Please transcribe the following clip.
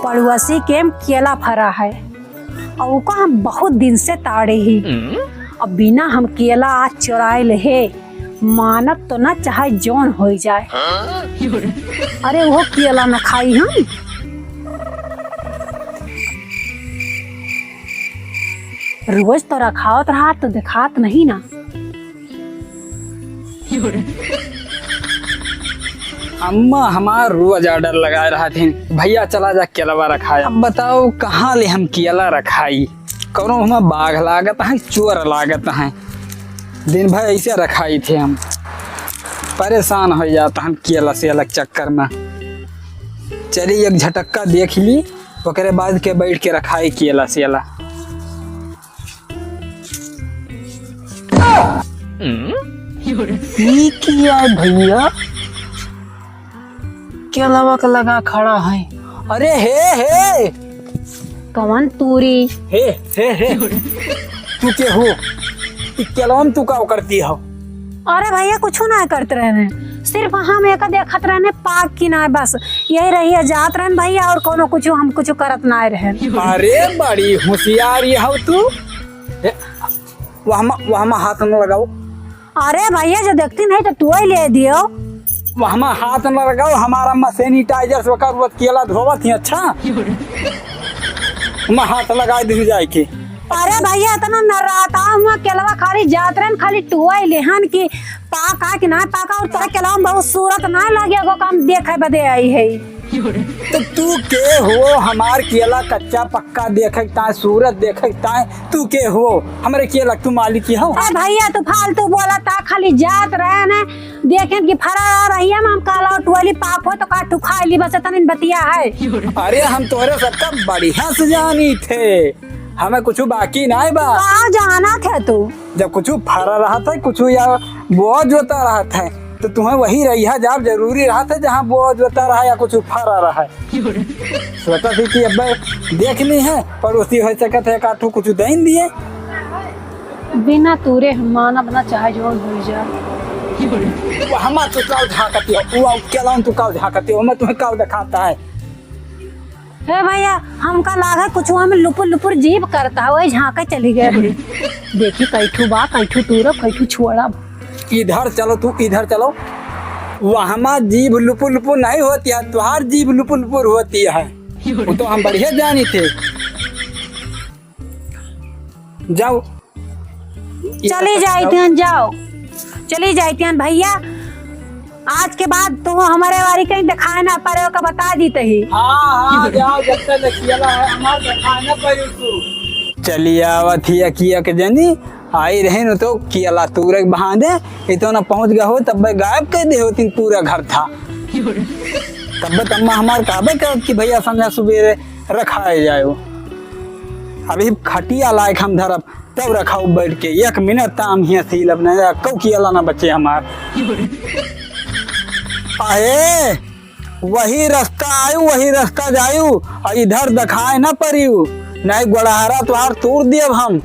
पड़ोसी के केला फरा है और उका हम बहुत दिन से ताड़े ही। अब बिना हम केला आज चुराए ले मानत तो ना चाहे जौन हो जाए। अरे वो केला न खाई हम। रोज तो रखावत रहा तो दिखात नहीं ना। अम्मा हमार रोज ऑर्डर लगा रहा थे, भैया चला जा केलवा रखाया। अब बताओ कहाँ ले हम केला रखाई? कौनो हम बाघ लागत है, चोर लागत है। दिन भर ऐसे रखाई थे हम। परेशान हो जाता हम केला से अलग चक्कर में। चलिए एक झटक्का देख ली, ओकरे बाद के बैठ के रखाई केला से अलग। ये किया भैया केलवा का लगा खड़ा है। अरे हे कौन तूरी? हे तू के हो? केलवा में तू का करती हो? अरे भैया कुछ ना करते रहने, सिर्फ हम एक देखत रहने पाक की ना, बस यही रही जात रहन भैया, और कोनो कुछ हम कुछ करत ना रहे। अरे बड़ी होशियार ये हो तू। वहाँ हाथ न लगाओ। अरे भैया जो देखती नहीं तो तू ही ले दियो। वहाँ हाथ न लगाओ, हमारा में सैनिटाइजर से केला धोवत ही। अच्छा मैं हाथ लगा दी जाए के। अरे भैया इतना नराता हुआ केलवा खाली जात रहन, खाली टुआ लेहन की पाका कि ना पाका, और तोरा केलवा में बहुत सूरत ना लगे को काम देखे बदे आई है। तो तू के हो? हमार केला कच्चा पक्का देखता, सूरत देखता, तू के हो? हमारे केला तू मालिक ही हो? अरे भैया तू फालतू बोला था, खाली जात रहे ने देखे कि फरा रही है, हम काला टुआली पाक हो तो काटू खा ली, बस इतनी बतिया है। अरे हम तोरे सबका बढ़िया से जानी थे, हमें कुछ बाकी नहीं बा। कहाँ जाना थे तू? जब कुछ फरा रहा था, कुछ या बोझ जोता रहा था, तो तुम्हें वही रही है जब जरूरी रहा था, जहाँ बोझ जोता रहा या कुछ फरा रहा है। सोचा थी कि अब देख ली है, पड़ोसी हो सकत है काठू कुछ देन दिए। बिना तूरे हम माना बना चाहे जो हो जाए। हम तू काव झाकती हो, वो केला तू काव झाकती हो, मैं तुम्हें काव दिखाता है। हे भैया हमका लागा कुछ हमें लुपुर लुपुर जीभ करता है, वही झाँका चली गए। देखी कैठू बा, कैठू तूरा, कैठू छोड़ा। इधर चलो, तू इधर चलो। वहाँ जीभ लुपुर लुपुर नहीं होती है, तुम्हार जीभ लुपुर लुपुर होती है। वो तो हम बढ़िया जानी थे। जाओ चली जाती जाओ, चली जाती भैया। आज के बाद तो हमारे वारी कहीं दिखाए ना पड़े का बता दी ही। हाँ जाओ, जब तक केला है हमार दिखाना पड़े तू। चलिए आवत ही किया के जनी आई रहे न तो केला तूरे बहाने तो ना पहुंच गया हो, तब गायब कर दे होती, पूरा घर था। तब तम्मा हमार काबे कर कि भैया समझा सुबेरे रखाए जाए। अभी खटिया लायक हम धरब तब रखाऊ बैठ के, 1 मिनट ताम ही सीलब न कौ केला ना बचे हमार। आए वही रास्ता आयु, वही रास्ता जायु, और इधर दिखाए ना परियू, नहीं गोड़ाहरा तुहार तोड़ दिए हम।